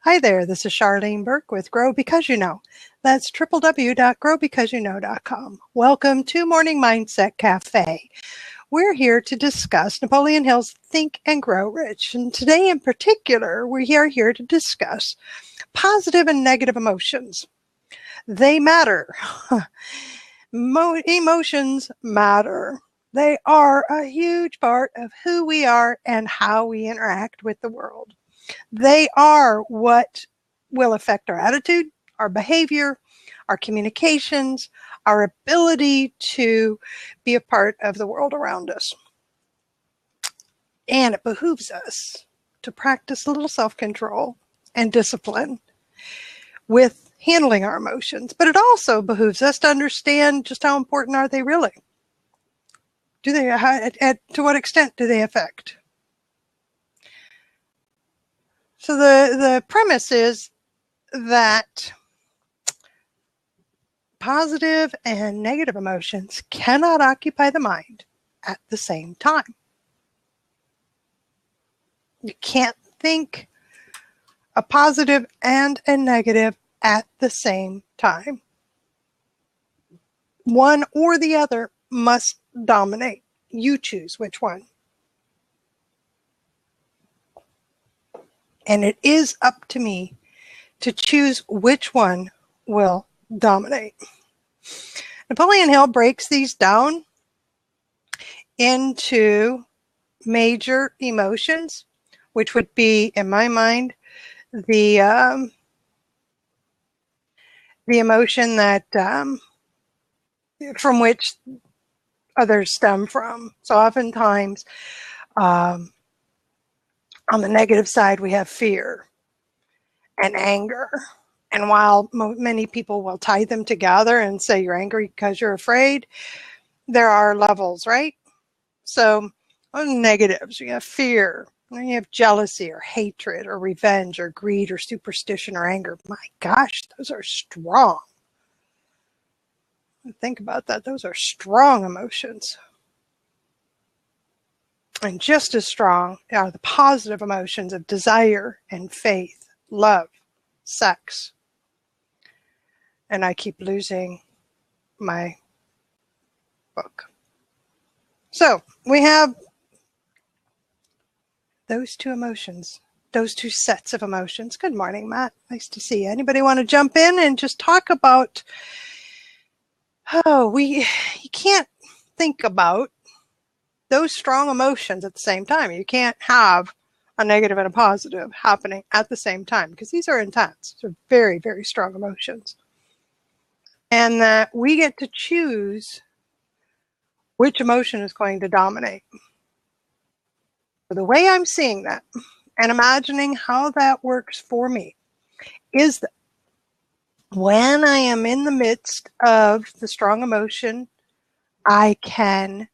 Hi there, this is Charlene Burke with Grow Because You Know. That's www.growbecauseyouknow.com. Welcome to Morning Mindset Cafe. We're here to discuss Napoleon Hill's Think and Grow Rich. And today in particular, we are here to discuss positive and negative emotions. They matter. Emotions matter. They are a huge part of who we are and how we interact with the world. They are what will affect our attitude, our behavior, our communications, our ability to be a part of the world around us. And it behooves us to practice a little self-control and discipline with handling our emotions. But it also behooves us to understand just how important are they really? To what extent do they affect? So the premise is that positive and negative emotions cannot occupy the mind at the same time. You can't think a positive and a negative at the same time. One or the other must dominate. You choose which one. And it is up to me to choose which one will dominate. Napoleon Hill breaks these down into major emotions, which would be, in my mind, the emotion that from which others stem from. So oftentimes, on the negative side, we have fear and anger. And while many people will tie them together and say you're angry because you're afraid, there are levels, right? So on the negatives, you have fear. Then you have jealousy or hatred or revenge or greed or superstition or anger. My gosh, those are strong. Think about that. Those are strong emotions. And just as strong are the positive emotions of desire and faith, love, sex. And I keep losing my book. So we have those two emotions, those two sets of emotions. Good morning, Matt. Nice to see you. Anybody want to jump in and just talk about, you can't think about those strong emotions at the same time. You can't have a negative and a positive happening at the same time because these are intense. They're very, very strong emotions. And that we get to choose which emotion is going to dominate. The way I'm seeing that and imagining how that works for me is that when I am in the midst of the strong emotion, I can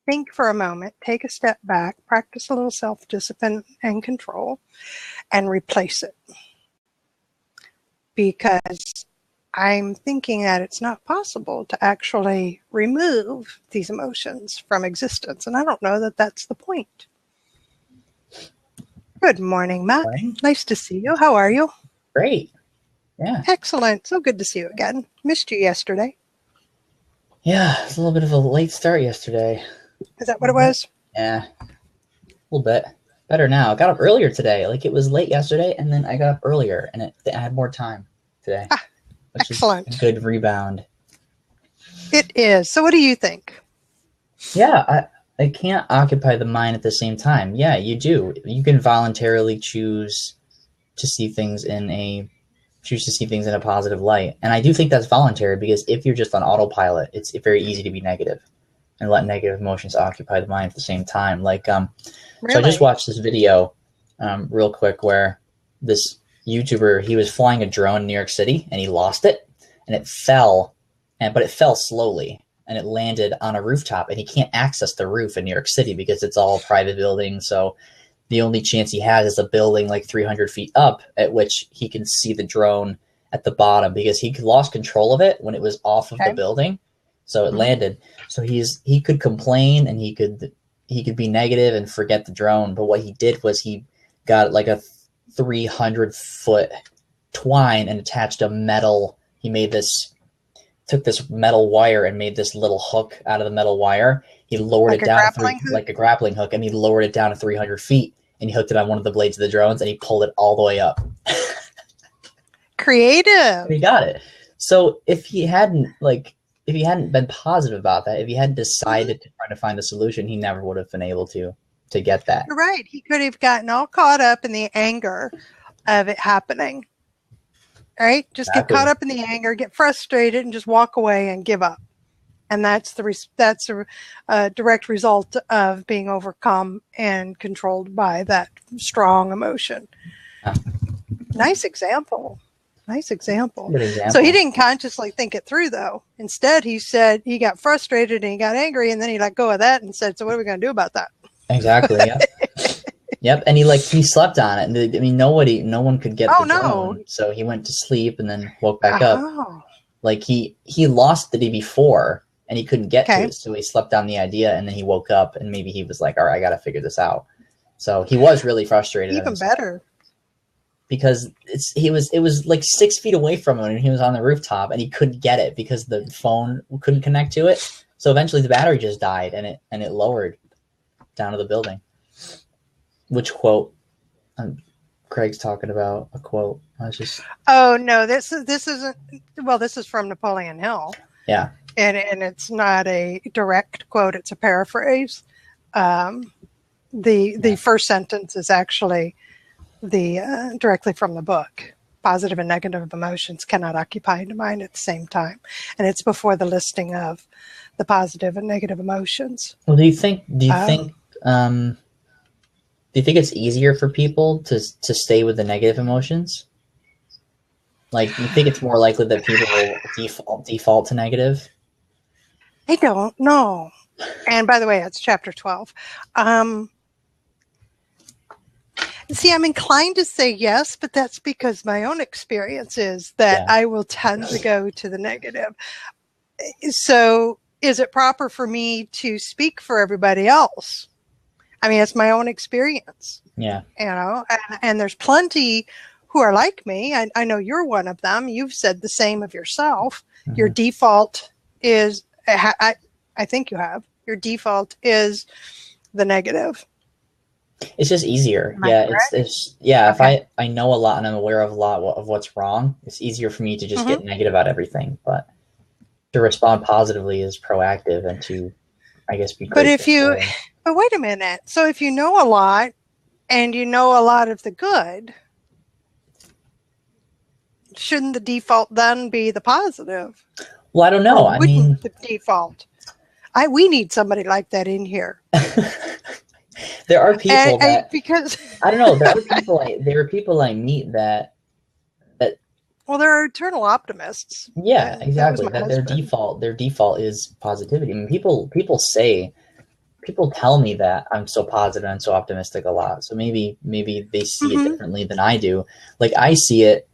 think for a moment, take a step back, practice a little self-discipline and control, and replace it. Because I'm thinking that it's not possible to actually remove these emotions from existence. And I don't know that that's the point. Good morning, Matt. Morning. Nice to see you. How are you? Great. Yeah. Excellent. So good to see you again. Missed you yesterday. Yeah, it's a little bit of a late start yesterday. Is that what it was? Yeah, a little bit. Better now. I got up earlier today. Like, it was late yesterday, and then I got up earlier, and I had more time today. Which Excellent. Is a good rebound. It is. So what do you think? Yeah, I can't occupy the mind at the same time. Yeah, you do. You can voluntarily choose to see things in a positive light. And I do think that's voluntary because if you're just on autopilot, it's very easy to be negative and let negative emotions occupy the mind at the same time. Like, Really? So I just watched this video real quick where this YouTuber, he was flying a drone in New York City and he lost it and it fell, but it fell slowly and it landed on a rooftop and he can't access the roof in New York City because it's all private buildings. So the only chance he has is a building like 300 feet up at which he can see the drone at the bottom because he lost control of it when it was off of the building. So it landed. So he could complain and he could be negative and forget the drone. But what he did was he got like a 300-foot twine and attached a metal. He took this metal wire and made this little hook out of the metal wire. He lowered it down like a grappling hook, and he lowered it down to 300 feet, and he hooked it on one of the blades of the drones, and he pulled it all the way up. Creative. And he got it. So if he hadn't been positive about that, if he hadn't decided to try to find a solution, he never would have been able to get that. You're right. He could have gotten all caught up in the anger of it happening. Right? Just get caught up in the anger, get frustrated, and just walk away and give up. And that's a direct result of being overcome and controlled by that strong emotion. Nice example. Nice example. So he didn't consciously think it through, though. Instead, he said he got frustrated and he got angry, and then he let go of that and said, so what are we going to do about that? Exactly. Yep. Yep. And he slept on it. And I mean, no one could get the drone. So he went to sleep and then woke back up. Like he lost the day before and he couldn't get to it. So he slept on the idea and then he woke up and maybe he was like, all right, I got to figure this out. So he was really frustrated. Even better. Because it was like 6 feet away from him and he was on the rooftop and he couldn't get it because the phone couldn't connect to it. So eventually the battery just died and it lowered down to the building. Which quote? Craig's talking about a quote. I was just. Oh no! This isn't. Well, this is from Napoleon Hill. Yeah. And it's not a direct quote; it's a paraphrase. The first sentence is actually directly from the book. Positive and negative emotions cannot occupy the mind at the same time, and it's before the listing of the positive and negative emotions. Well, do you think it's easier for people to stay with the negative emotions? Like, you think it's more likely that people will default to negative? I don't know. And by the way, it's chapter 12. See, I'm inclined to say yes, but that's because my own experience is that I will tend to go to the negative. So is it proper for me to speak for everybody else? I mean, it's my own experience. Yeah. You know, and there's plenty who are like me. I know you're one of them. You've said the same of yourself. Mm-hmm. Your default is, I think you have, your default is the negative. It's just easier. Yeah. It's okay. If I know a lot and I'm aware of a lot of what's wrong, it's easier for me to just get negative about everything. But to respond positively is proactive and to, I guess, be grateful. But wait a minute. So if you know a lot and you know a lot of the good, shouldn't the default then be the positive? Well, I don't know. I mean, the default. We need somebody like that in here. There are people because I don't know. There are people I meet that. Well, there are eternal optimists. Yeah, exactly. That their default is positivity. I mean, people tell me that I'm so positive and so optimistic a lot. So maybe they see it differently than I do. Like I see it,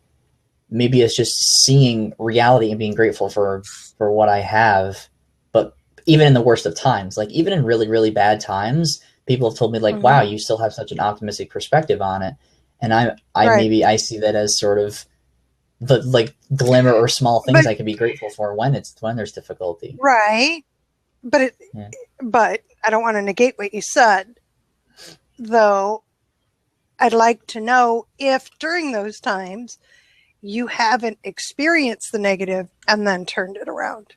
maybe it's just seeing reality and being grateful for what I have. But even in the worst of times, like even in really, really bad times, people have told me like, wow, you still have such an optimistic perspective on it. And maybe I see that as sort of the like glimmer or small things I can be grateful for when there's difficulty. Right. But I don't want to negate what you said, though. I'd like to know if during those times you haven't experienced the negative and then turned it around.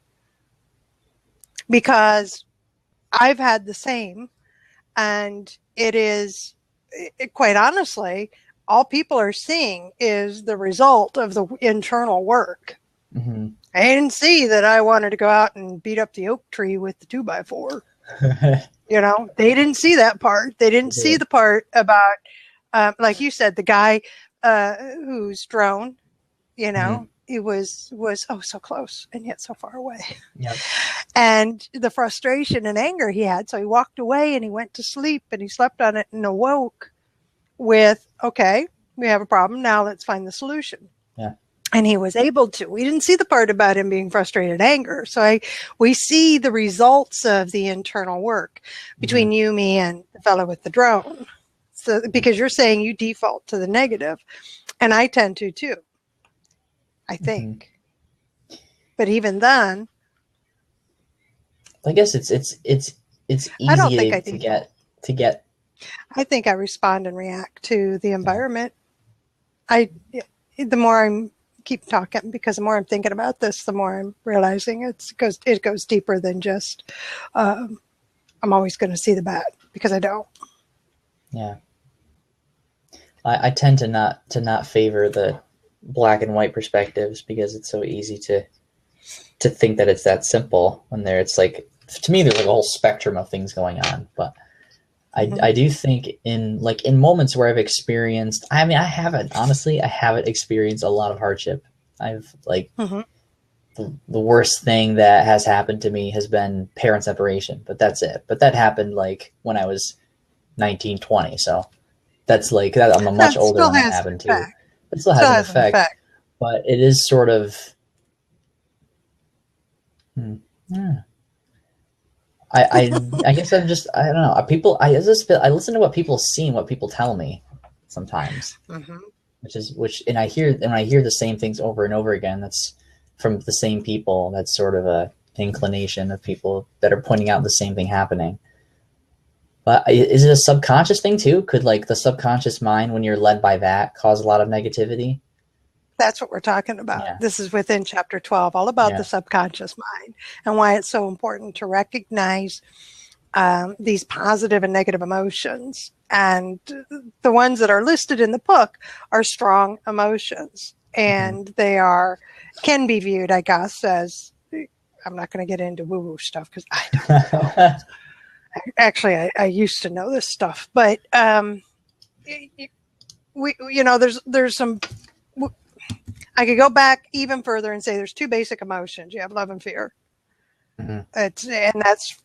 Because I've had the same, and quite honestly, all people are seeing is the result of the internal work. Mm-hmm. I didn't see that I wanted to go out and beat up the oak tree with the 2x4. You know, they didn't see that part. They didn't see the part about, like you said, the guy whose drone, you know, it was so close and yet so far away. Yep. And the frustration and anger he had. So he walked away and he went to sleep and he slept on it and awoke with, okay, we have a problem. Now let's find the solution. Yeah. And he was able to. We didn't see the part about him being frustrated, anger. So we see the results of the internal work between you, me, and the fellow with the drone. So, because you're saying you default to the negative, and I tend to too, I think. But even then, I guess it's I don't think I easy default. to get. I think I respond and react to the environment. The more I keep talking, because the more I'm thinking about this, the more I'm realizing it goes deeper than just I'm always going to see the bad, because I don't. Yeah. I tend to not favor the black and white perspectives, because it's so easy to think that it's that simple when it's like, to me, there's like a whole spectrum of things going on. But I do think in moments where I've experienced, I haven't experienced a lot of hardship. I've the worst thing that has happened to me has been parent separation, but that's it. But that happened like when I was 19, 20. So that's like that. I'm much older when that happened too. It still has an effect. But it is sort of, I guess I don't know. People, I listen to what people see and what people tell me sometimes, and I hear the same things over and over again. That's from the same people. That's sort of a inclination of people that are pointing out the same thing happening. But is it a subconscious thing too? Could like the subconscious mind, when you're led by that, cause a lot of negativity? That's what we're talking about. Yeah. This is within chapter 12, all about the subconscious mind and why it's so important to recognize these positive and negative emotions. And the ones that are listed in the book are strong emotions, and they can be viewed, I guess, as, I'm not going to get into woo-woo stuff because I don't know. Actually, I used to know this stuff, but there's some. I could go back even further and say there's two basic emotions. You have love and fear. And that's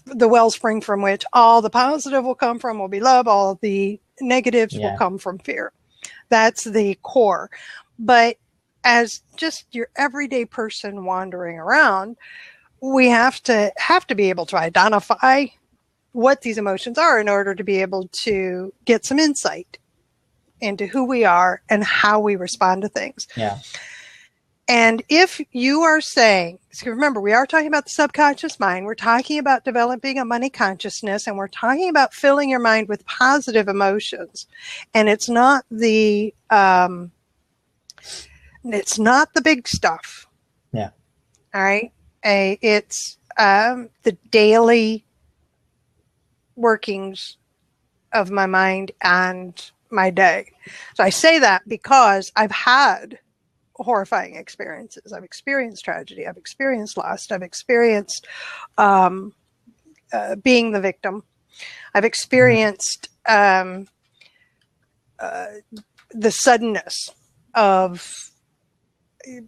the wellspring from which all the positive will come from will be love. All the negatives will come from fear. That's the core. But as just your everyday person wandering around, we have to be able to identify what these emotions are in order to be able to get some insight into who we are and how we respond to things. Yeah. And if you are saying, so remember, we are talking about the subconscious mind. We're talking about developing a money consciousness, and we're talking about filling your mind with positive emotions. And it's not the big stuff. Yeah. All right. It's the daily workings of my mind and my day. So I say that because I've had horrifying experiences. I've experienced tragedy. I've experienced loss. I've experienced being the victim. I've experienced the suddenness of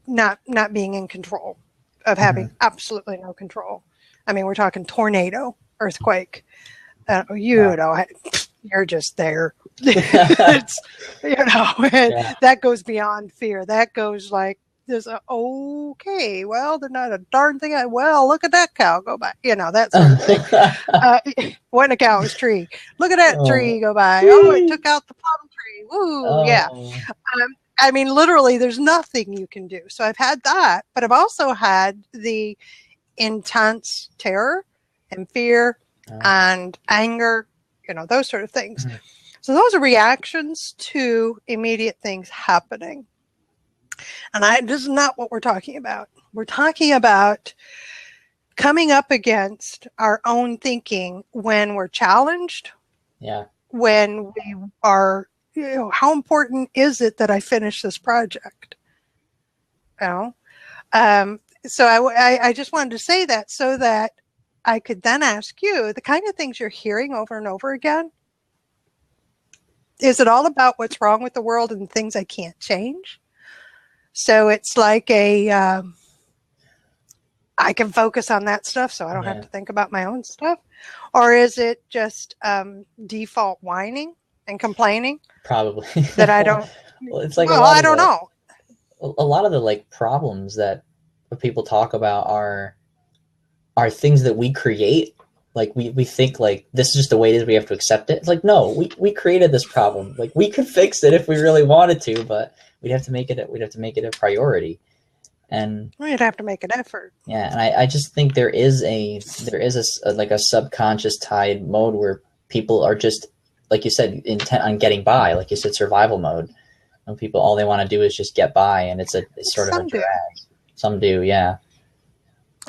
not being in control, of having absolutely no control. I mean, we're talking tornado, earthquake. You're just there. It's, that goes beyond fear. That goes like, okay, well, there's not a darn thing. Look at that cow go by. That sort of thing. When a cow's tree. Look at that tree go by. Oh, it took out the plum tree. Woo, yeah. I mean, literally, there's nothing you can do. So I've had that, but I've also had the intense terror and fear and anger, those sort of things. So those are reactions to immediate things happening. And this is not what we're talking about. We're talking about coming up against our own thinking when we're challenged. Yeah. When we are, how important is it that I finish this project? So I just wanted to say that so that I could then ask you the kind of things you're hearing over and over again. Is it all about what's wrong with the world and things I can't change? So it's like I can focus on that stuff so I don't have to think about my own stuff? Or is it just default whining and complaining? Probably. That I don't... Well, it's like I don't know. A lot of the like problems that people talk about are things that we create Like we think like this is just the way it is, we have to accept it. It's like, no, we created this problem. Like we could fix it if we really wanted to, but we'd have to make it a priority. And we'd have to make an effort. Yeah, and I just think there is a like a subconscious tied mode where people are just, like you said, intent on getting by. Like you said, survival mode. And people, all they want to do is just get by, and it's sort of a drag. Some do, yeah.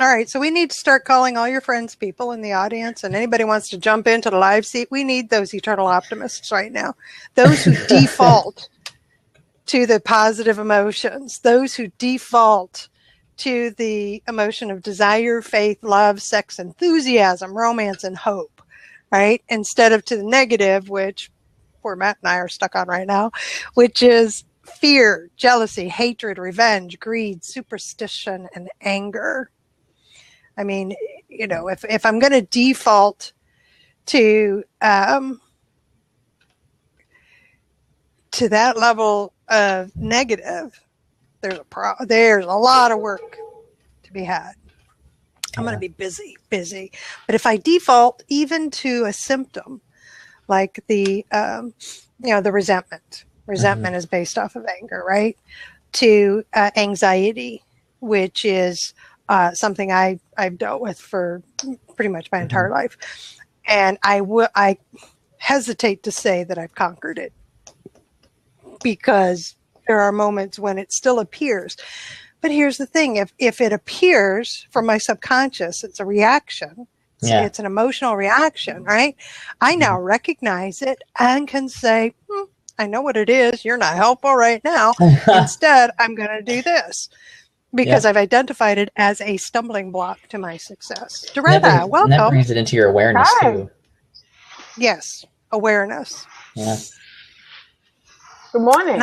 All right, so we need to start calling all your friends, people in the audience, and anybody wants to jump into the live seat. We need those eternal optimists right now. Those who default to the positive emotions, those who default to the emotion of desire, faith, love, sex, enthusiasm, romance, and hope, right? Instead of to the negative, which poor Matt and I are stuck on right now, which is fear, jealousy, hatred, revenge, greed, superstition, and anger. I mean, you know, if I'm going to default to that level of negative, there's a lot of work to be had. I'm going to be busy. But if I default even to a symptom like the the resentment is based off of anger, right? To anxiety, which is something I've dealt with for pretty much my entire life. And I hesitate to say that I've conquered it, because there are moments when it still appears. But here's the thing, if it appears from my subconscious, it's a reaction. It's an emotional reaction, right? I now recognize it and can say, I know what it is. You're not helpful right now. Instead, I'm going to do this. Because I've identified it as a stumbling block to my success. Doretta, welcome. And that brings it into your awareness, too. Yes, awareness. Yeah. Good morning.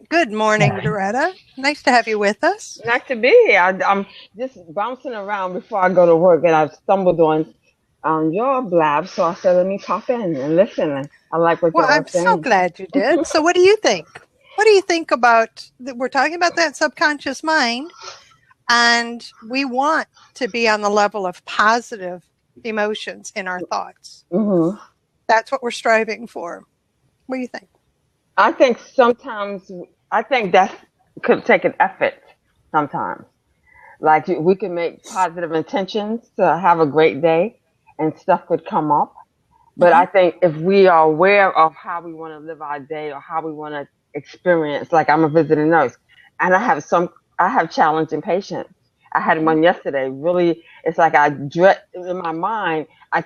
Good morning, Doretta. Nice to have you with us. Nice to be here. I'm just bouncing around before I go to work, and I've stumbled on your blab, so I said, let me pop in and listen. I like what you're saying. Well, I'm so glad you did. So what do you think? What do you think about, we're talking about that subconscious mind, and we want to be on the level of positive emotions in our thoughts. Mm-hmm. That's what we're striving for. What do you think? I think that could take an effort sometimes. Like we can make positive intentions to have a great day and stuff could come up. But I think if we are aware of how we want to live our day or how we want to experience, like I'm a visiting nurse and I have challenging patients. I had one yesterday. Really, it's like I dread in my mind. I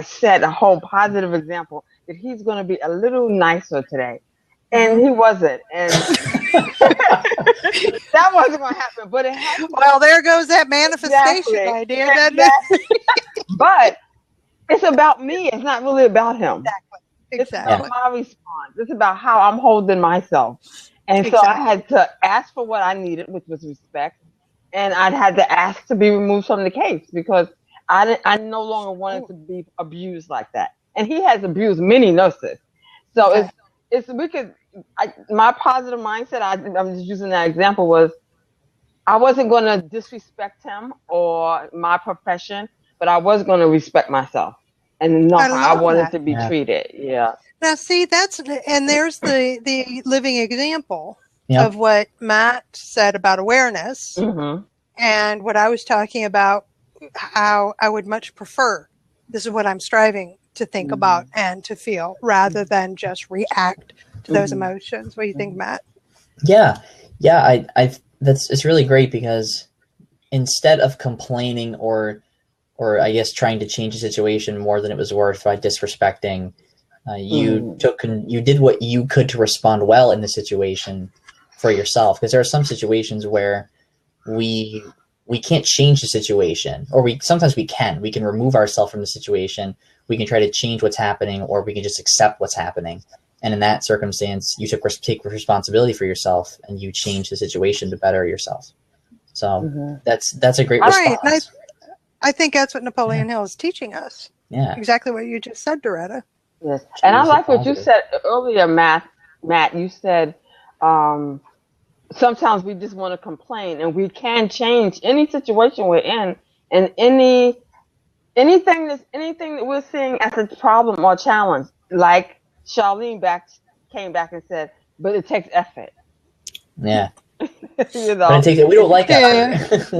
set a whole positive example that he's going to be a little nicer today, and he wasn't, and that wasn't going to happen. But it happened. Well, there goes that manifestation idea, doesn't it? But it's about me. It's not really about him. Exactly. It's about my response. It's about how I'm holding myself. And so I had to ask for what I needed, which was respect. And I had to ask to be removed from the case because I no longer wanted to be abused like that. And he has abused many nurses. So it's because my positive mindset, I'm just using that example, was I wasn't going to disrespect him or my profession, but I was going to respect myself and know how I wanted to be treated. Yeah. Now, see, there's the living example of what Matt said about awareness and what I was talking about, how I would much prefer. This is what I'm striving to think about and to feel rather than just react to those emotions. What do you think, Matt? Yeah. It's really great because instead of complaining or I guess trying to change the situation more than it was worth by disrespecting, you did what you could to respond well in the situation for yourself. Because there are some situations where we can't change the situation, or sometimes we can remove ourselves from the situation. We can try to change what's happening, or we can just accept what's happening. And in that circumstance, you take responsibility for yourself and you change the situation to better yourself. So that's a great response. Right. I think that's what Napoleon Hill is teaching us. Yeah. Exactly what you just said, Doretta. Yes. And I like what you said earlier, Matt. You said sometimes we just want to complain, and we can change any situation we're in and any anything that we're seeing as a problem or challenge, like Charlene came back and said, but it takes effort. Yeah. You But it know, takes we don't like effort.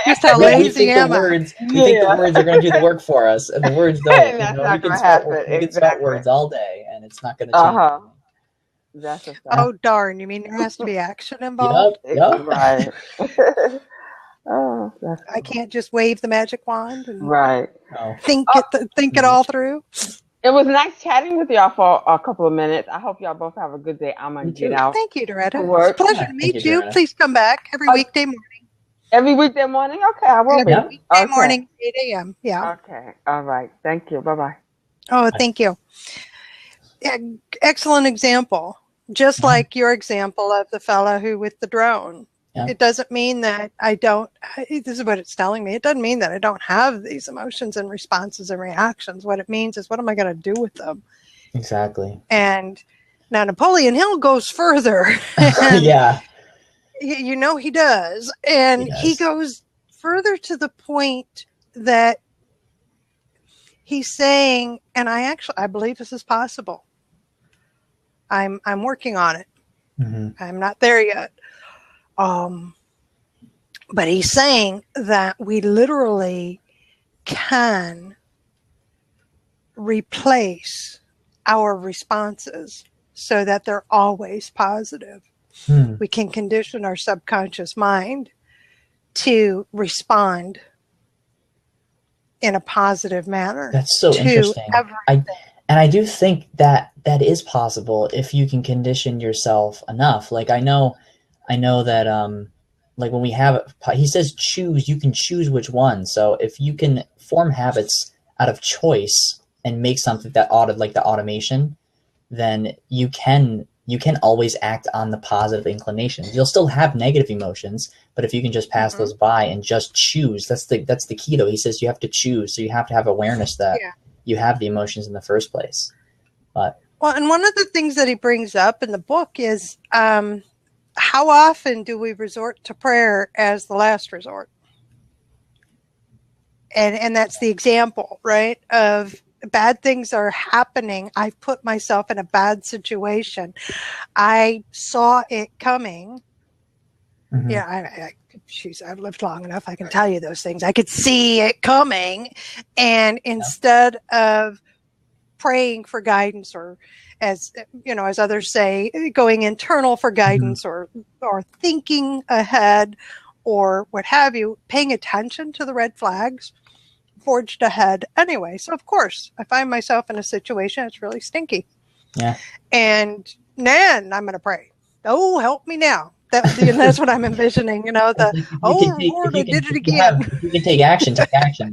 Just how we lazy think am the I? words we think the words are going to do the work for us, and the words don't. And that's not going to happen. We can sweat words all day, and it's not going to change. Uh-huh. That's a fact. Oh, darn. You mean there has to be action Yep. involved? Yep. Right. Oh, that's I can't just wave the magic wand and right. Oh. think it all through. It was nice chatting with y'all for a couple of minutes. I hope y'all both have a good day. I'm going to get out. Thank you, Doretta. To It's a work. pleasure Yeah, to meet thank you, you. Doretta. Please come back every weekday morning. Every weekday morning? Okay, I will be. Every weekday Okay. morning, 8 a.m. Yeah. Okay. All right. Thank you. Bye-bye. Oh, thank you. Yeah, excellent example. Just like your example of the fellow who with the drone. Yeah. It doesn't mean that I don't, this is what it's telling me. It doesn't mean that I don't have these emotions and responses and reactions. What it means is, what am I going to do with them? Exactly. And now Napoleon Hill goes further. Yeah. You know he does. And he does. goes further to the point that he's saying, and I believe this is possible. I'm working on it. Mm-hmm. I'm not there yet. But he's saying that we literally can replace our responses so that they're always positive. We can condition our subconscious mind to respond in a positive manner. That's so interesting. I do think that is possible if you can condition yourself enough. Like I know that like when we have, he says choose, you can choose which one. So if you can form habits out of choice and make something that like the automation, then you can always act on the positive inclinations. You'll still have negative emotions, but if you can just pass those by and just choose, that's the key though. He says you have to choose. So you have to have awareness that you have the emotions in the first place. But well, and one of the things that he brings up in the book is how often do we resort to prayer as the last resort? And that's the example, right? Of bad things are happening. I've put myself in a bad situation. I saw it coming. mm-hmm. Yeah, I've lived long enough. I can tell you those things. I could see it coming. And instead of praying for guidance, or as others say, going internal for guidance, or thinking ahead, or what have you, paying attention to the red flags, forged ahead anyway. So of course I find myself in a situation that's really stinky. Yeah. And then I'm going to pray. Oh, help me now. That's what I'm envisioning, Lord, I did it again. You can take action,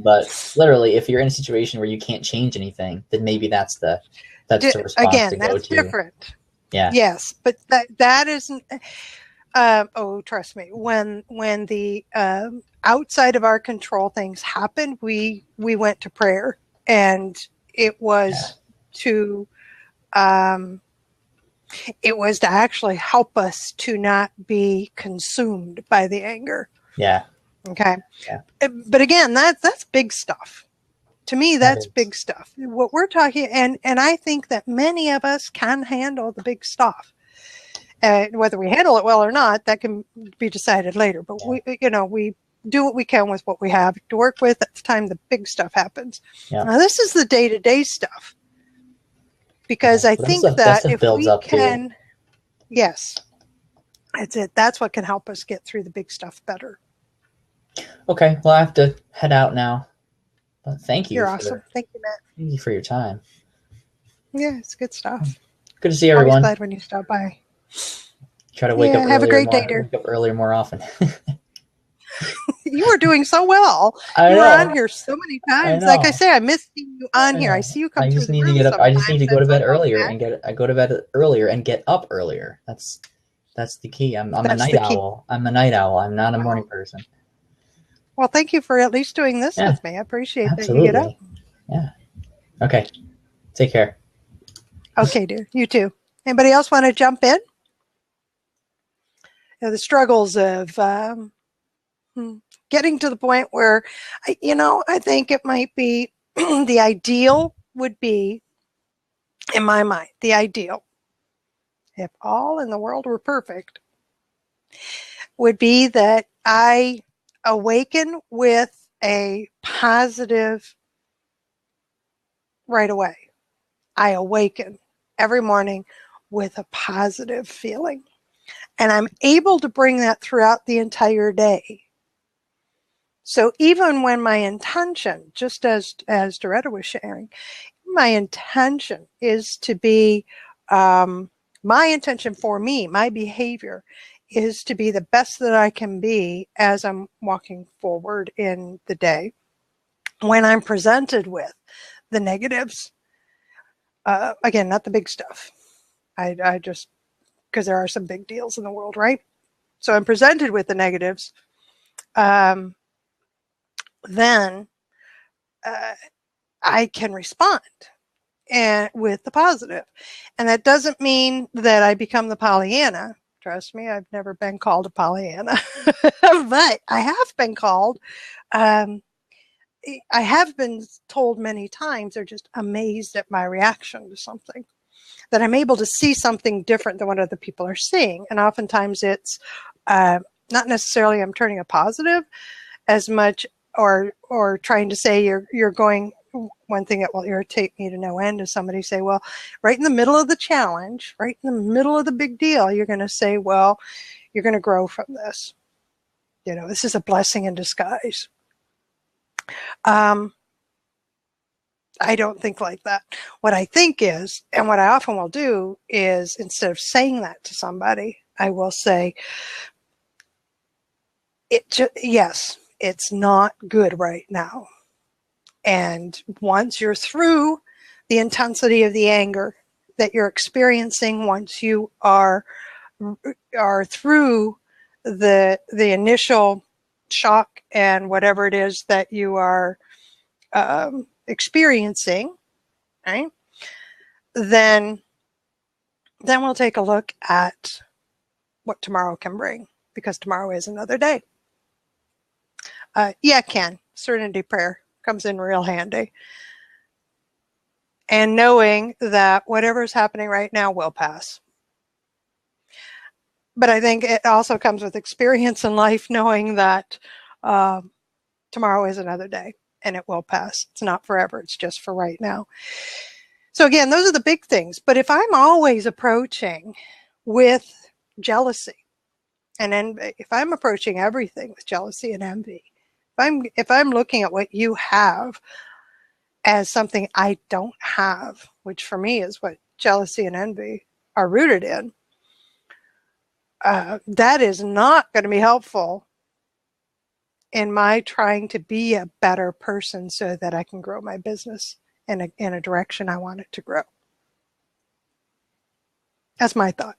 but literally if you're in a situation where you can't change anything, then maybe that's the response again, to go that's to. different. Yeah. Yes, but that isn't trust me, when the outside of our control things happened, we went to prayer, and it was to actually help us to not be consumed by the anger. Yeah. Okay. Yeah. But again, that's big stuff. To me, that's big stuff. What we're talking, and I think that many of us can handle the big stuff. Whether we handle it well or not, that can be decided later. But we do what we can with what we have to work with at the time the big stuff happens. Yeah. Now, this is the day-to-day stuff. Because I think that if we can, yes, that's it. That's what can help us get through the big stuff better. Okay, well, I have to head out now. But thank you. You're awesome. Thank you, Matt. Thank you for your time. Yeah, it's good stuff. Good to see everyone. Always glad when you stop by. Try to wake up earlier. Have a great day, dear. Wake up earlier more often. You were doing so well. You were on here so many times. Like I say, I missed you on here. I see you come through the room. I just need to go to bed earlier and go to bed earlier and get up earlier. That's the key. I'm a night owl. I'm a night owl. I'm not a morning person. Well, thank you for at least doing this with me. I appreciate that you get up. Yeah. Okay. Take care. Okay, dear. You too. Anybody else want to jump in? The struggles of getting to the point where, I think it might be the ideal would be, in my mind, the ideal, if all in the world were perfect, would be that I awaken with a positive right away. I awaken every morning with a positive feeling. And I'm able to bring that throughout the entire day. So even when my intention, just as Doretta was sharing, my intention is to be, my intention for me, my behavior is to be the best that I can be as I'm walking forward in the day. When I'm presented with the negatives, again, not the big stuff. I just, because there are some big deals in the world, right? So I'm presented with the negatives, then I can respond and with the positive. And that doesn't mean that I become the Pollyanna. Trust me, I've never been called a Pollyanna, but I have been called. I have been told many times they're just amazed at my reaction to something, that I'm able to see something different than what other people are seeing. And oftentimes it's not necessarily I'm turning a positive as much, or trying to say you're going. One thing that will irritate me to no end is somebody say, well, right in the middle of the challenge, right in the middle of the big deal, you're going to say, well, you're going to grow from this. This is a blessing in disguise. I don't think like that. What I think is, and what I often will do is, instead of saying that to somebody, I will say, yes, it's not good right now. And once you're through the intensity of the anger that you're experiencing, once you are through the initial shock and whatever it is that you are experiencing, right? Then we'll take a look at what tomorrow can bring, because tomorrow is another day. Ken, serenity prayer comes in real handy. And knowing that whatever's happening right now will pass. But I think it also comes with experience in life, knowing that tomorrow is another day and it will pass. It's not forever. It's just for right now. So again, those are the big things. But if I'm always approaching with jealousy and envy, if I'm approaching everything with jealousy and envy, if I'm looking at what you have as something I don't have, which for me is what jealousy and envy are rooted in, that is not going to be helpful in my trying to be a better person so that I can grow my business in a direction I want it to grow. That's my thought.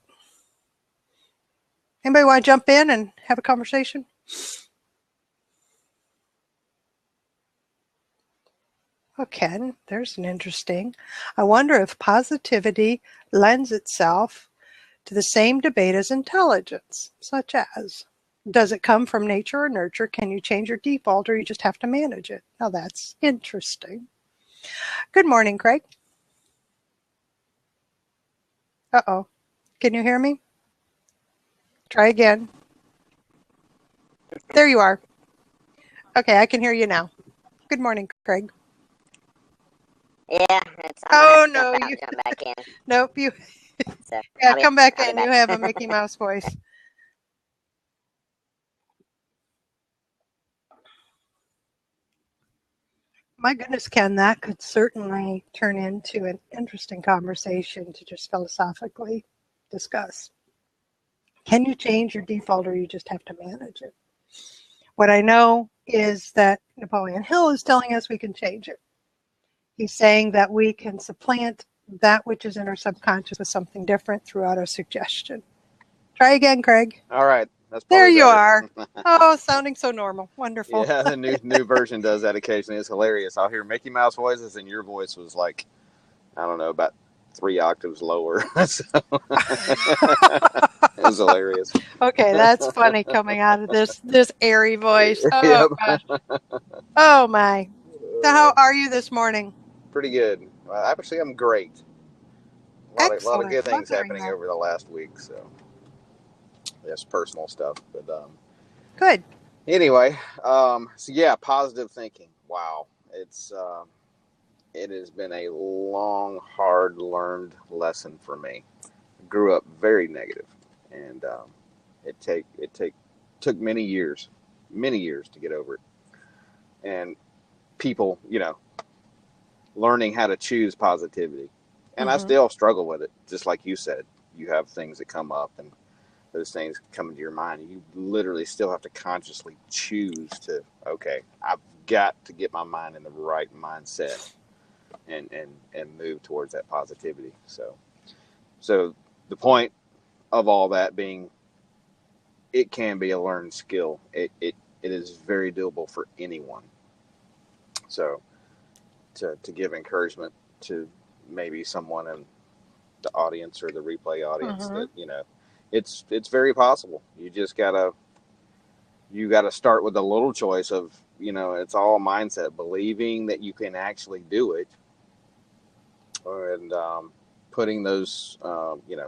Anybody want to jump in and have a conversation? Okay, there's an interesting. I wonder if positivity lends itself to the same debate as intelligence, such as, does it come from nature or nurture? Can you change your default, or you just have to manage it? Now that's interesting. Good morning, Craig. Uh-oh. Can you hear me? Try again. There you are. Okay, I can hear you now. Good morning, Craig. Yeah, no, you jump back in. Nope, you. So, come back in. You have a Mickey Mouse voice. My goodness, Ken, that could certainly turn into an interesting conversation to just philosophically discuss. Can you change your default, or you just have to manage it? What I know is that Napoleon Hill is telling us we can change it. He's saying that we can supplant that which is in our subconscious with something different through auto-suggestion. Try again, Craig. All right. That's there you better. are. Oh, sounding so normal. Wonderful. Yeah, the new version does that occasionally. It's hilarious. I'll hear Mickey Mouse voices, and your voice was like, I don't know, about 3 octaves lower. So it was hilarious. Okay, that's funny coming out of this airy voice. Oh Yep. gosh. Oh my. So how are you this morning? Pretty good. Well, actually, I'm great. A lot of Excellent. good Love things hearing happening that. over the last week. So that's personal stuff. But Good. anyway, so yeah, positive thinking. Wow, it has been a long, hard learned lesson for me. I grew up very negative, and it took many years to get over it. And people, learning how to choose positivity. And I still struggle with it, just like you said. You have things that come up, and those things come into your mind, and you literally still have to consciously choose to, okay, I've got to get my mind in the right mindset and move towards that positivity. So the point of all that being, it can be a learned skill. It is very doable for anyone. So to give encouragement to maybe someone in the audience or the replay audience that it's very possible. You gotta start with a little choice of it's all mindset, believing that you can actually do it, and putting those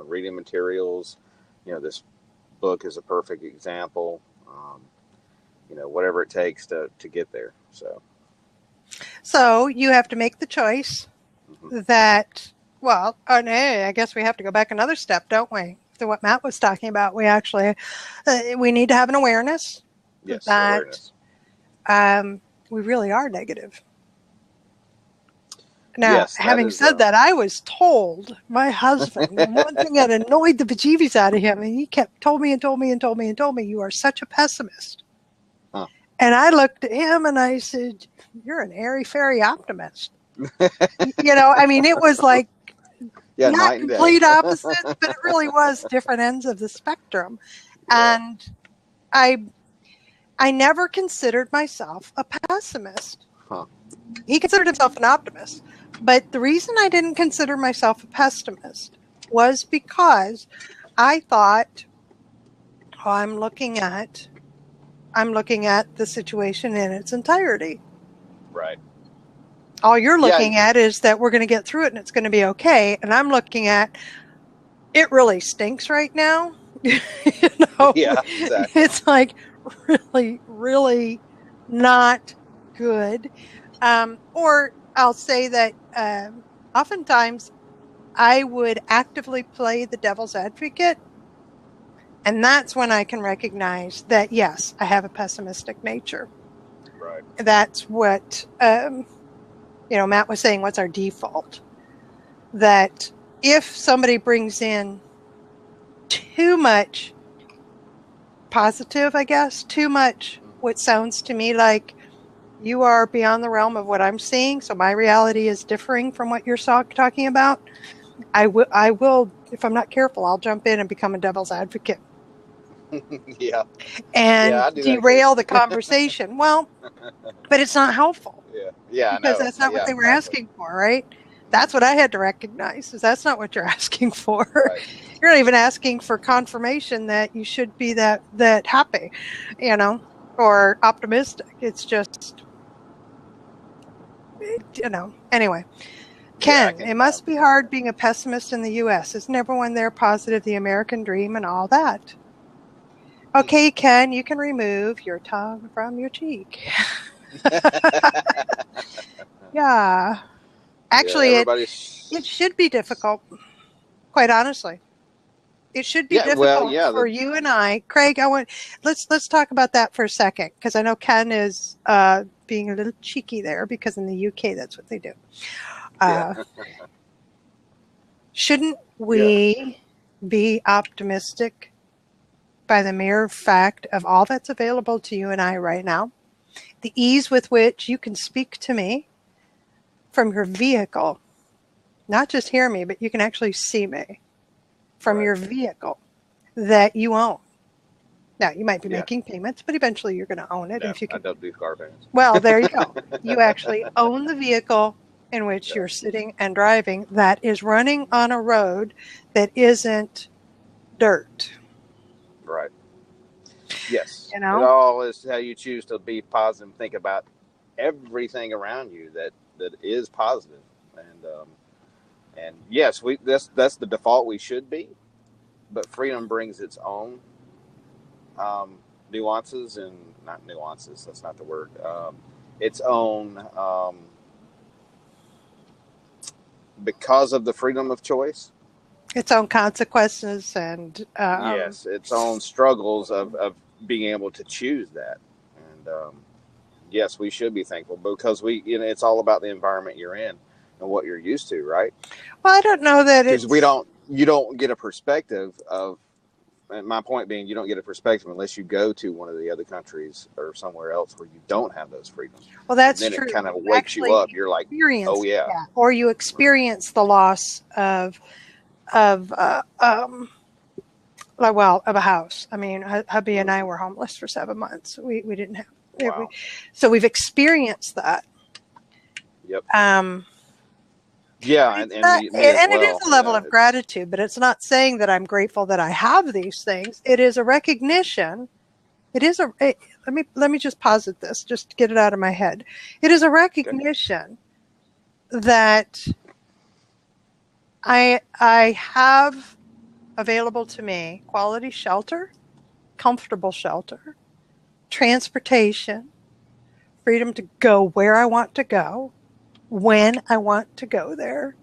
reading materials. This book is a perfect example. Whatever it takes to get there. So you have to make the choice that, well, I guess we have to go back another step, don't we? To what Matt was talking about. We actually, we need to have an awareness that we really are negative. Now, Yes, having said that, I was told, my husband, and one thing that annoyed the bejeebies out of him, and he kept told me, you are such a pessimist. Huh. And I looked at him and I said, you're an airy-fairy optimist. It was like, not complete opposites, but it really was different ends of the spectrum. Yeah. And I never considered myself a pessimist. Huh. He considered himself an optimist. But the reason I didn't consider myself a pessimist was because I thought, I'm looking at the situation in its entirety. Right. All you're looking at is that we're going to get through it and it's going to be okay. And I'm looking at, it really stinks right now. Yeah, exactly. It's like really, really not good. Or I'll say that oftentimes I would actively play the devil's advocate. And that's when I can recognize that, yes, I have a pessimistic nature. Right. That's what, Matt was saying, what's our default? That if somebody brings in too much positive, I guess, too much what sounds to me like you are beyond the realm of what I'm seeing, so my reality is differing from what you're talking about, I will, if I'm not careful, I'll jump in and become a devil's advocate. Yeah. And derail the conversation. Well, but it's not helpful. Yeah. Because that's not what they were asking for, right? That's what I had to recognize, is that's not what you're asking for. Right. You're not even asking for confirmation that you should be that happy, or optimistic. It's just, anyway. Ken, it must be hard being a pessimist in the U.S. Isn't everyone there positive, the American dream and all that? Okay, Ken, you can remove your tongue from your cheek. Yeah. Actually, it should be difficult, quite honestly. It should be difficult for you and I. Craig, let's talk about that for a second, because I know Ken is being a little cheeky there, because in the UK, that's what they do. Shouldn't we be optimistic by the mere fact of all that's available to you and I right now? The ease with which you can speak to me from your vehicle, not just hear me, but you can actually see me from your vehicle that you own. Now, you might be making payments, but eventually you're going to own it. No, if you can. I don't do car payments. Well, there you go. You actually own the vehicle in which you're sitting and driving that is running on a road that isn't dirt. Right. Yes. You know? It all is how you choose to be positive and think about everything around you that is positive. And yes, that's the default we should be, but freedom brings its own nuances, and not nuances, that's not the word, its own, because of the freedom of choice, Its own consequences and yes, its own struggles of being able to choose that. And yes, we should be thankful because it's all about the environment you're in and what you're used to, right? well, I don't know that Because it's you don't get a perspective of, and my point being, you don't get a perspective unless you go to one of the other countries or somewhere else where you don't have those freedoms. well, that's And then true. it kind of You wakes you actually up. You're like, experience oh yeah, that, or you experience the loss of a house. I mean, hubby and I were homeless for 7 months. We didn't have, wow, so we've experienced that. yep, Um, yeah, it's and not, me as and it well. is a level Yeah, of gratitude, but it's not saying that I'm grateful that I have these things. It is a recognition. Let me just posit this, just to get it out of my head. It is a recognition that I have available to me quality shelter, comfortable shelter, transportation, freedom to go where I want to go, when I want to go there.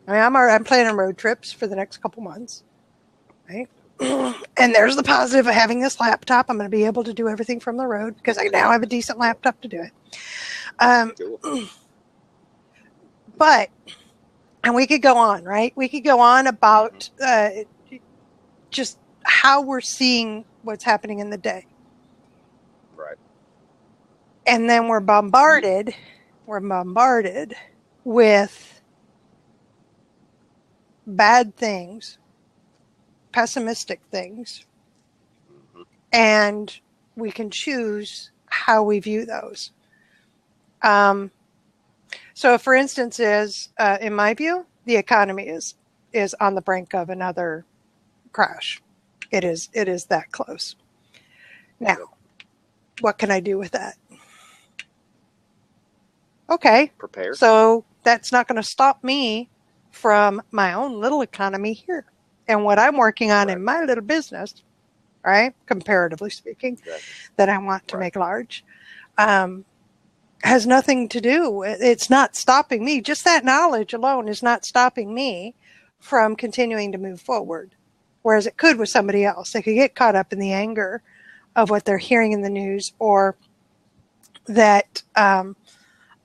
I mean, I'm planning road trips for the next couple months, right? And there's the positive of having this laptop. I'm going to be able to do everything from the road because I now have a decent laptop to do it. cool. But, and we could go on, right? We could go on about just how we're seeing what's happening in the day. Right. And then we're bombarded with bad things, pessimistic things, and we can choose how we view those. So, for instance, in my view, the economy is on the brink of another crash. It is that close. Now, what can I do with that? Okay, Prepare. so that's not going to stop me from my own little economy here and what I'm working on in my little business, right? Comparatively speaking, that I want to make large, has nothing to do. It's not stopping me. Just that knowledge alone is not stopping me from continuing to move forward. Whereas it could with somebody else. They could get caught up in the anger of what they're hearing in the news, or that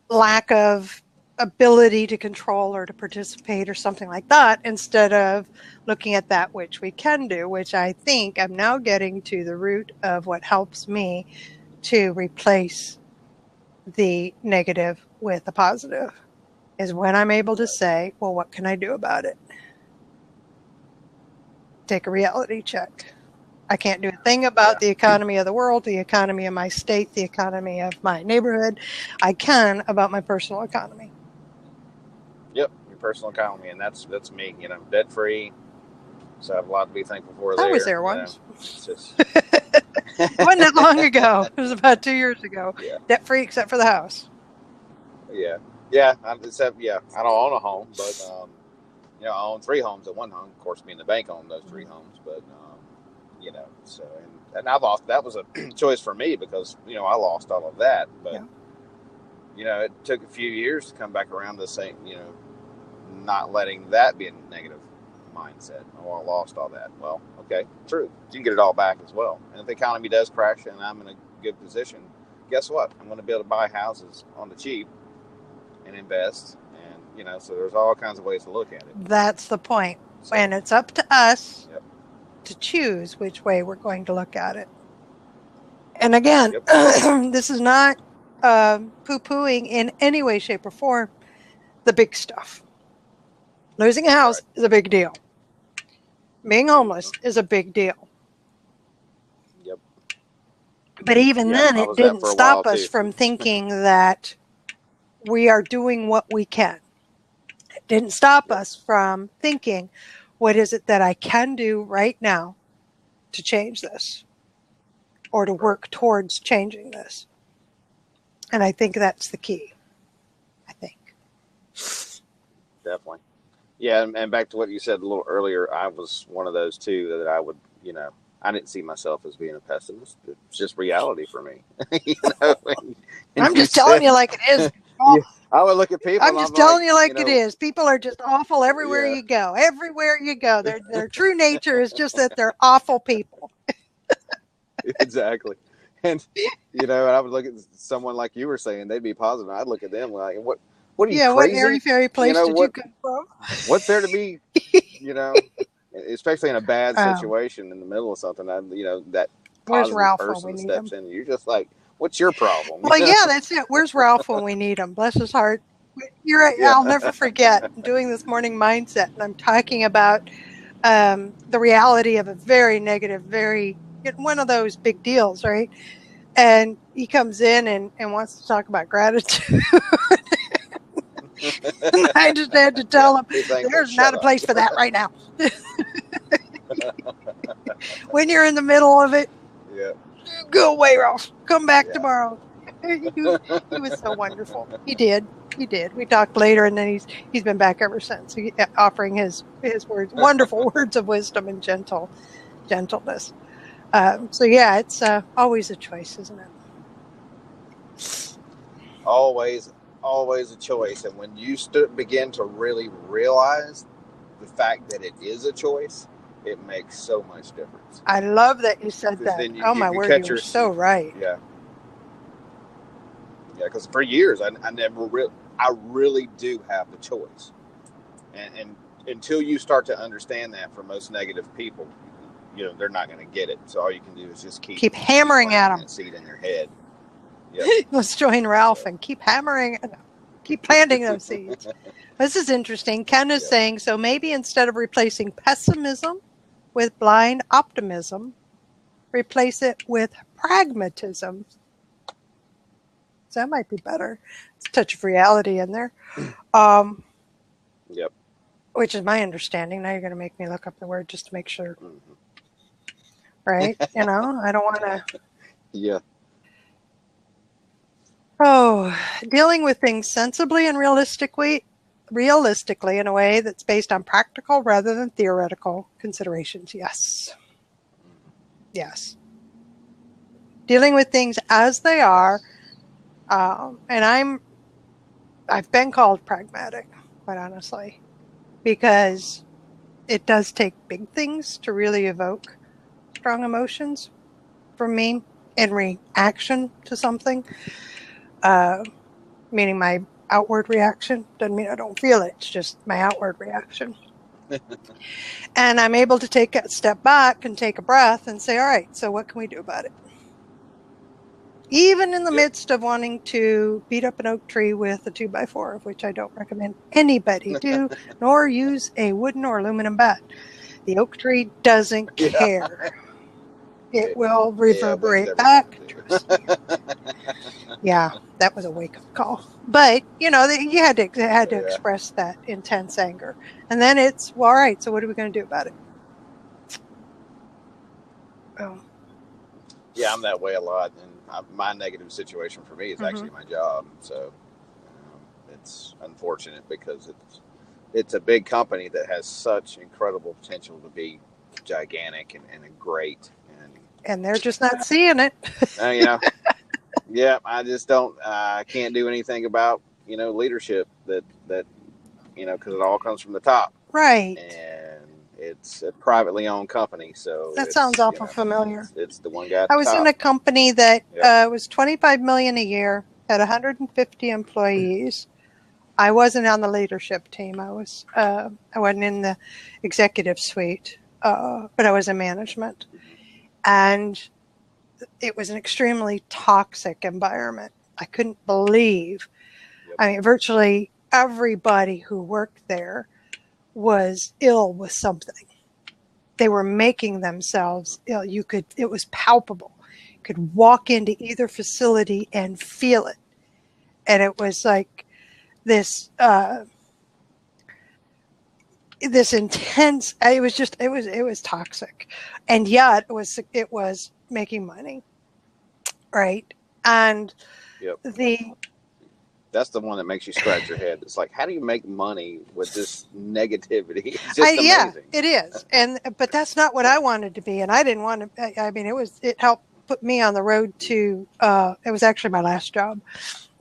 lack of ability to control or to participate or something like that, instead of looking at that which we can do, which I think I'm now getting to the root of what helps me to replace the negative with the positive, is when I'm able to say, well, what can I do about it? Take a reality check. I can't do a thing about the economy of the world, the economy of my state, the economy of my neighborhood. I can about my personal economy. Yep, your personal economy, and that's me. Debt free. So I have a lot to be thankful for there. I was there once. It's just... It wasn't that long ago. It was about 2 years ago. Yeah. Debt free except for the house. Yeah. I don't own a home, but I own 3 homes at one home. Of course, me and the bank own those 3 homes, but so and I lost. That was a choice for me because I lost all of that, but it took a few years to come back around to saying, not letting that be a negative mindset. Oh, I lost all that. Well, okay, true. You can get it all back as well. And if the economy does crash and I'm in a good position, guess what? I'm going to be able to buy houses on the cheap and invest. And, so there's all kinds of ways to look at it. That's the point. So, and it's up to us to choose which way we're going to look at it. And again, this is not poo-pooing in any way, shape, or form the big stuff. Losing a house is a big deal. Being homeless is a big deal. Yep. But even then, it didn't stop us from thinking that we are doing what we can. Didn't stop us from thinking, what is it that I can do right now to change this or to work towards changing this? And I think that's the key. I think. Definitely. Yeah, and back to what you said a little earlier, I was one of those too that I would, I didn't see myself as being a pessimist. It's just reality for me. And I'm just telling you like it is. yeah, I would look at people. I'm And just I'm telling like, you like it is. People are just awful everywhere yeah, you go. Everywhere you go. Their true nature is just that they're awful people. exactly. And and I would look at someone like you were saying, they'd be positive. I'd look at them like, what are you Yeah, what crazy? airy fairy place did you What come from? what's there to be, especially in a bad situation in the middle of something, that Where's positive Ralph when we person need him? steps in. You're just like, what's your problem? Well, yeah, that's it. Where's Ralph when we need him? Bless his heart. You're right. Yeah. I'll never forget doing this morning mindset, and I'm talking about the reality of a very negative, one of those big deals, right? And he comes in and wants to talk about gratitude. And I just had to tell him, there's not a place for that right now. When you're in the middle of it, Yeah. go away, Ralph. Come back tomorrow. He was so wonderful. He did. We talked later, and then he's been back ever since, offering his words, wonderful words of wisdom and gentleness. So yeah, it's always a choice, isn't it? Always a choice. And when you begin to really realize the fact that it is a choice, it makes so much difference. I love that you said that. Oh my word, you're so right. Yeah. Yeah, because for years I really do have the choice, and until you start to understand that, for most negative people, they're not going to get it. So all you can do is just keep hammering at them. That seed in their head. Yep. Let's join Ralph and keep hammering, keep planting those seeds. This is interesting. Ken is saying, so maybe instead of replacing pessimism with blind optimism, replace it with pragmatism. So that might be better. It's a touch of reality in there. Yep. Which is my understanding. Now you're going to make me look up the word just to make sure. Mm-hmm. Right? I don't want to. Yeah. Oh, dealing with things sensibly and realistically in a way that's based on practical rather than theoretical considerations. Yes. Dealing with things as they are. And I've been called pragmatic, quite honestly, because it does take big things to really evoke strong emotions from me in reaction to something. Meaning my outward reaction. Doesn't mean I don't feel it. It's just my outward reaction. And I'm able to take a step back and take a breath and say, all right, so what can we do about it? Even in the midst of wanting to beat up an oak tree with a 2x4, of which I don't recommend anybody do, nor use a wooden or aluminum bat. The oak tree doesn't care. It will reverberate back. Yeah, that was a wake-up call. But, you had to express that intense anger. And then it's, well, all right, so what are we going to do about it? Oh. Yeah, I'm that way a lot. And my negative situation for me is actually my job. So it's unfortunate because it's a big company that has such incredible potential to be gigantic and great. And they're just not seeing it. Yeah, I just don't. I can't do anything about leadership that because it all comes from the top, right? And it's a privately owned company, so that sounds awful familiar. It's the one guy. I was in a company that was $25 million a year, had 150 employees. I wasn't on the leadership team. I wasn't in the executive suite, but I was in management, and it was an extremely toxic environment. I couldn't believe. I mean, virtually everybody who worked there was ill with something. They were making themselves ill. It was palpable. You could walk into either facility and feel it. And it was like this this intense, it was toxic, and yet it was making money, right? And Yep. the That's the one that makes you scratch your head. It's like, how do you make money with this negativity? It's just amazing. Yeah, it is, but that's not what I wanted to be, and I didn't want to. I mean, it helped put me on the road to. It was actually my last job.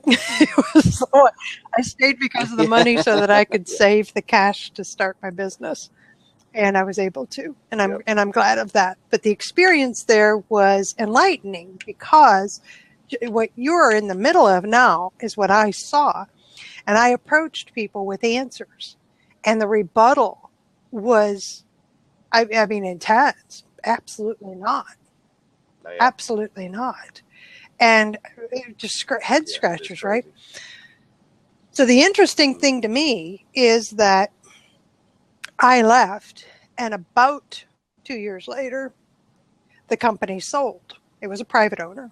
I stayed because of the money, so that I could save the cash to start my business, and I was able to, and I'm glad of that. But the experience there was enlightening, because what you're in the middle of now is what I saw, and I approached people with answers, and the rebuttal was, I mean, intense. Absolutely not. Yeah. Absolutely not. And just head scratchers, right? So the interesting thing to me is that I left, and about 2 years later, the company sold. It was a private owner,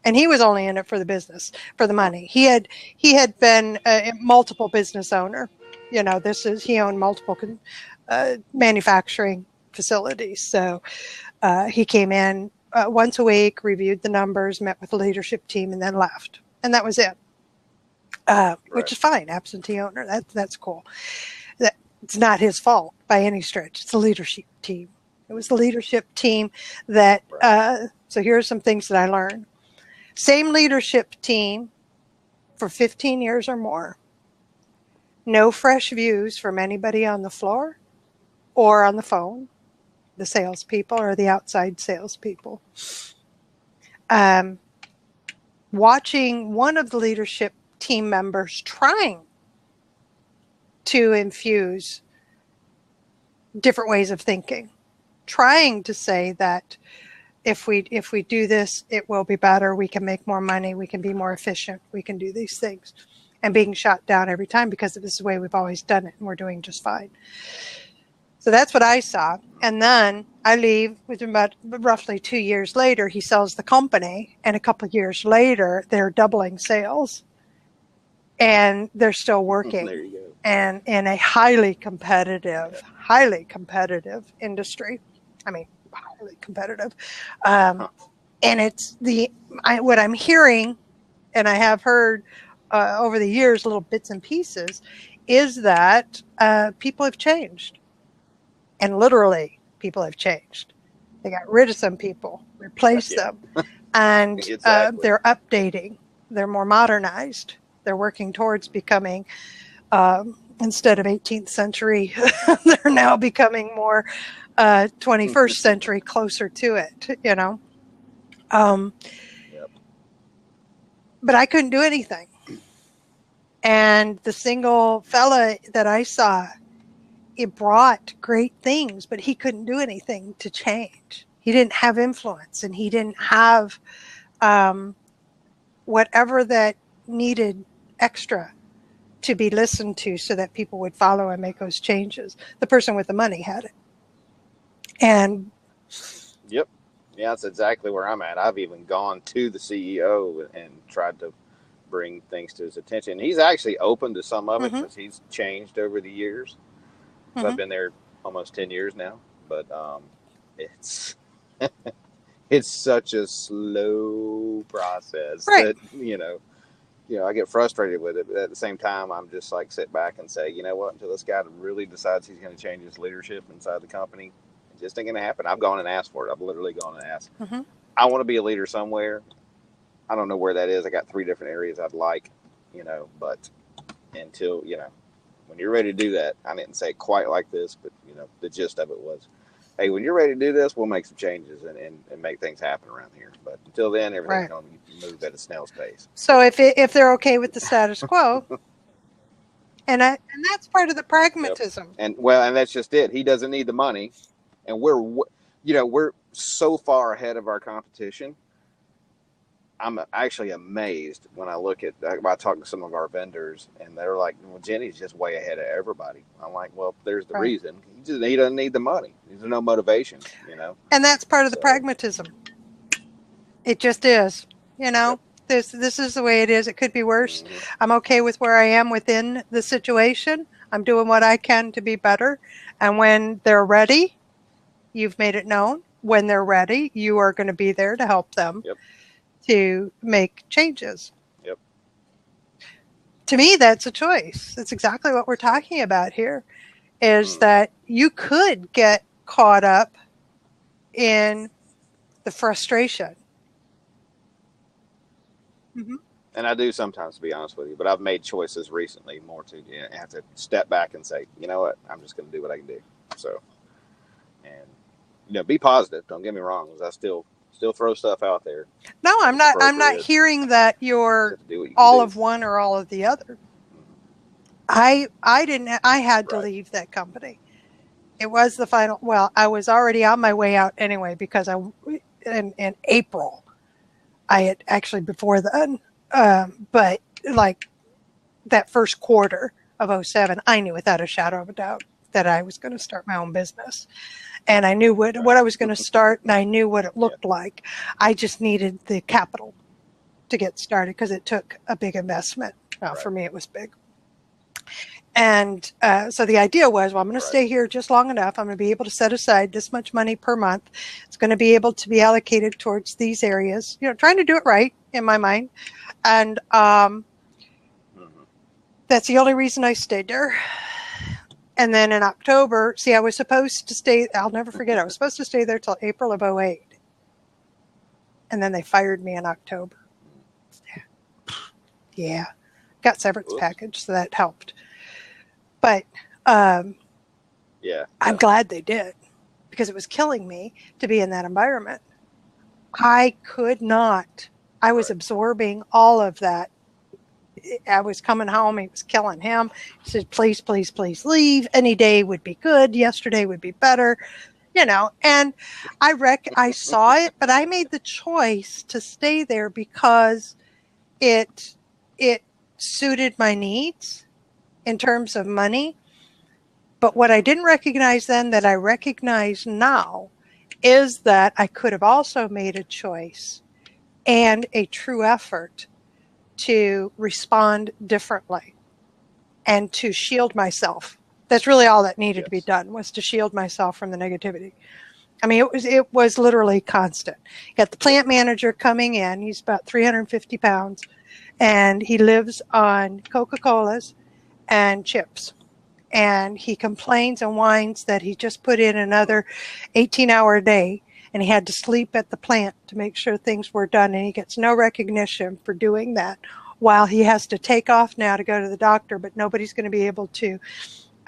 and he was only in it for the business, for the money. He had been a multiple business owner. You know, he owned multiple manufacturing facilities. So he came in once a week, reviewed the numbers, met with the leadership team, and then left. And that was it. Which is fine. Absentee owner. That's cool. It's not his fault by any stretch. It's the leadership team. It was the leadership team that, so here are some things that I learned. Same leadership team for 15 years or more. No fresh views from anybody on the floor or on the phone, the salespeople or the outside salespeople. Watching one of the leadership team members trying to infuse different ways of thinking, trying to say that if we do this, it will be better. We can make more money. We can be more efficient. We can do these things, and being shot down every time because this is the way we've always done it, and we're doing just fine. So that's what I saw. And then I leave. With about roughly 2 years later, he sells the company, and a couple of years later, they're doubling sales, and they're still working. There you go. And in a highly competitive industry. I mean, highly competitive. And it's what I'm hearing, and I have heard over the years, little bits and pieces, is that people have changed. And literally, people have changed. They got rid of some people, replaced them, and Exactly. they're updating. They're more modernized. They're working towards becoming, instead of 18th century, they're now becoming more 21st century, closer to it, you know. But I couldn't do anything. And the single fella that I saw, it brought great things, but he couldn't do anything to change. He didn't have influence, and he didn't have whatever that needed extra to be listened to so that people would follow and make those changes. The person with the money had it. And yep. Yeah, that's exactly where I'm at. I've even gone to the CEO and tried to bring things to his attention. He's actually open to some of it because he's changed over the years. So I've been there almost 10 years now, but it's it's such a slow process that, you know, I get frustrated with it, but at the same time, I'm just like, sit back and say, you know what, until this guy really decides he's going to change his leadership inside the company, it just ain't going to happen. I've gone and asked for it. I've literally gone and asked. I want to be a leader somewhere. I don't know where that is. I got 3 different areas I'd like, you know, but until, you know, when you're ready to do that, I didn't say it quite like this, but, you know, the gist of it was, hey, when you're ready to do this, we'll make some changes and make things happen around here. But until then, everything's going to move at a snail's pace. So if they're okay with the status quo, and that's part of the pragmatism. And that's just it. He doesn't need the money, and we're so far ahead of our competition. I'm actually amazed when I look at, I talk to some of our vendors, and they're like, well, Jenny's just way ahead of everybody. I'm like, well, there's the reason. He doesn't need the money. There's no motivation, you know. And that's part of the pragmatism. It just is, you know. This is the way it is. It could be worse. I'm okay with where I am within the situation. I'm doing what I can to be better. And when they're ready, you've made it known. When they're ready, you are going to be there to help them to make changes. Yep. To me, that's a choice. That's exactly what we're talking about here, is that you could get caught up in the frustration. Mm-hmm. And I do sometimes, to be honest with you, but I've made choices recently more to have to step back and say, you know what, I'm just going to do what I can do. So, and be positive. Don't get me wrong, because I still throw stuff out there. No, I'm not hearing that you're all of one or all of the other. I had to leave that company. It was the final. Well, I was already on my way out anyway, because in April, I had actually before then, but like that first quarter of 2007, I knew without a shadow of a doubt that I was going to start my own business. And I knew what I was going to start, and I knew what it looked like. I just needed the capital to get started, because it took a big investment. Well, for me, it was big. And so the idea was, well, I'm going to stay here just long enough. I'm going to be able to set aside this much money per month. It's going to be able to be allocated towards these areas, trying to do it right in my mind. And that's the only reason I stayed there. And then in October, I was supposed to stay, I'll never forget, I was supposed to stay there till April of 2008. And then they fired me in October. Yeah. Got severance package, so that helped. But I'm glad they did, because it was killing me to be in that environment. I could not. I was absorbing all of that. I was coming home. He was killing him. He said, please, please, please leave. Any day would be good. Yesterday would be better. And I saw it, but I made the choice to stay there because it suited my needs in terms of money. But what I didn't recognize then that I recognize now is that I could have also made a choice and a true effort to respond differently and to shield myself. That's really all that needed to be done, was to shield myself from the negativity. I mean, it was literally constant. You got the plant manager coming in. He's about 350 pounds, and he lives on Coca-Colas and chips. And he complains and whines that he just put in another 18-hour day, and he had to sleep at the plant to make sure things were done, and he gets no recognition for doing that, while he has to take off now to go to the doctor, but nobody's going to be able to.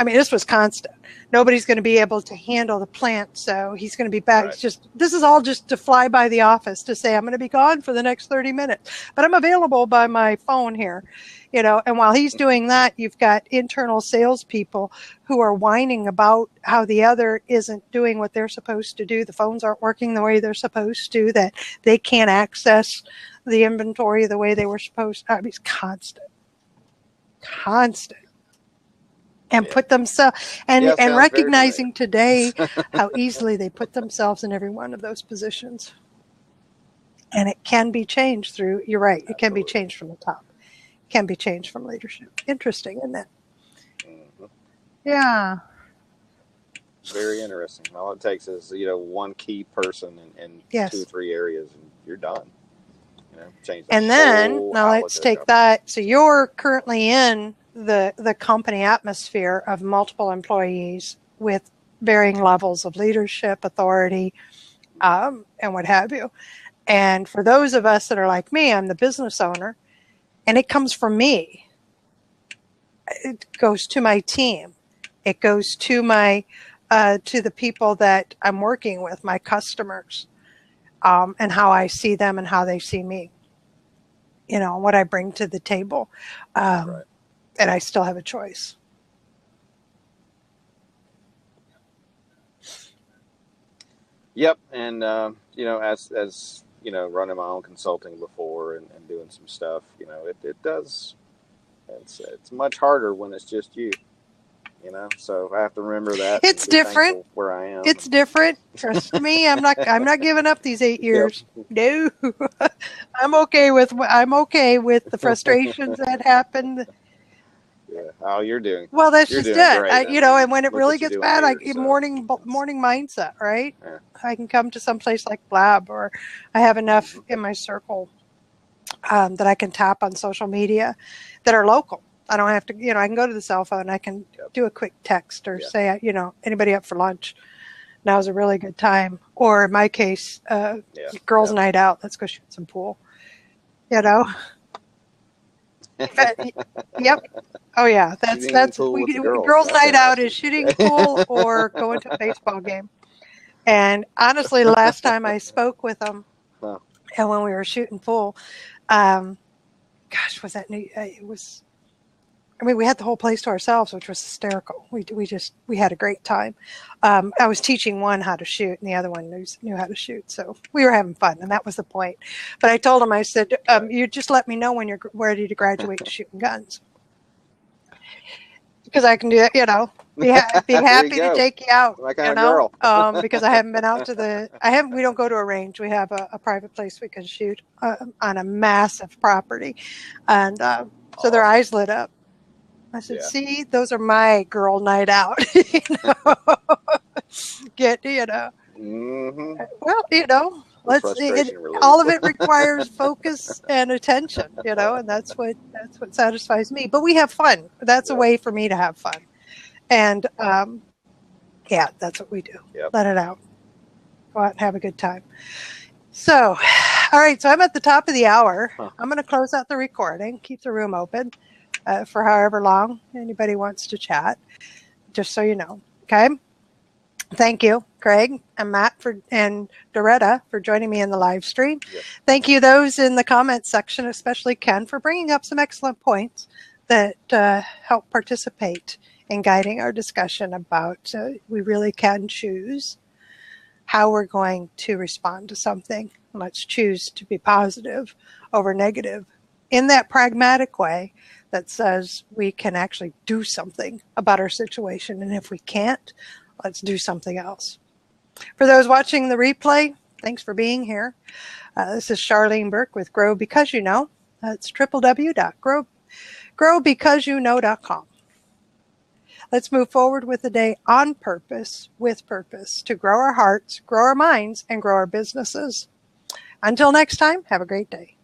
I mean, this was constant. Nobody's going to be able to handle the plant, so he's going to be back. Right. This is all just to fly by the office to say, I'm going to be gone for the next 30 minutes, but I'm available by my phone here, and while he's doing that, you've got internal salespeople who are whining about how the other isn't doing what they're supposed to do. The phones aren't working the way they're supposed to, that they can't access the inventory the way they were supposed to. I mean, it's constant. And put themselves, and recognizing today how easily they put themselves in every one of those positions. And it can be changed through, you're right, it can be changed from the top. It can be changed from leadership. Interesting, isn't it? Mm-hmm. Yeah. Very interesting. All it takes is, one key person in 2 or 3 areas, and you're done. Change that. And then, now let's take that. So you're currently in the company atmosphere of multiple employees with varying levels of leadership, authority, and what have you. And for those of us that are like me, I'm the business owner, and it comes from me. It goes to my team. It goes to my to the people that I'm working with, my customers, and how I see them and how they see me. What I bring to the table. Right. And I still have a choice. Yep. And, as running my own consulting before and doing some stuff, it does. It's much harder when it's just you, so I have to remember that. It's different where I am. It's different. Trust me. I'm not giving up these 8 years. Yep. No, I'm okay with the frustrations that happened. Yeah. Oh, you're doing. Well, that's You're just doing it. great. I, I you know, mean, and when it look really what you gets do bad, here. So morning mindset, right? yeah. I can come to some place like Blab, or I have enough Mhm. in my circle that I can tap on social media that are local. I don't have to, you know, I can go to the cell phone. I can Yep. do a quick text or Yeah. say, you know, anybody up for lunch? Now's a really good time. Or in my case, Yeah. girls' Yep. night out. Let's go shoot some pool. You know. But, yep. Oh yeah, Shooting pool we with the girls. girls' That's night out is interesting. shooting pool or going to a baseball game. And honestly, last time I spoke with them, Huh. and when we were shooting pool, um, gosh, was that new? It was. I mean, we had the whole place to ourselves, which was hysterical. We had a great time. I was teaching one how to shoot, and the other one knew how to shoot, so we were having fun, and that was the point. But I told him, I said, "You just let me know when you're ready to graduate to shooting guns, because I can do it. You know, be There you happy to go. take you out. My kind You of know, girl. because I haven't been out to I haven't. We don't go to a range. We have a private place we can shoot on a massive property, and so their Awesome. eyes lit up. I said, Yeah. see, those are my girl night out. You know, you know, Mm-hmm. well, you know, The frustration all relief. of it requires focus and attention, you know, and that's what satisfies me. But we have fun. That's a Yep. way for me to have fun. And, yeah, that's what we do. Yep. Let it out. Go out and have a good time. So, all right. So I'm at the top of the hour. Huh. I'm going to close out the recording, keep the room open for however long anybody wants to chat, just so you know. Okay. Thank you, Craig and Matt and Doretta for joining me in the live stream. Yep. Thank you, those in the comments section, especially Ken, for bringing up some excellent points that help participate in guiding our discussion about we really can choose how we're going to respond to something. Let's choose to be positive over negative in that pragmatic way that says we can actually do something about our situation. And if we can't, let's do something else. For those watching the replay, thanks for being here. This is Charlene Burke with Grow Because You Know. It's www.growbecauseyouKnow.com. Let's move forward with the day on purpose, with purpose, to grow our hearts, grow our minds, and grow our businesses. Until next time, have a great day.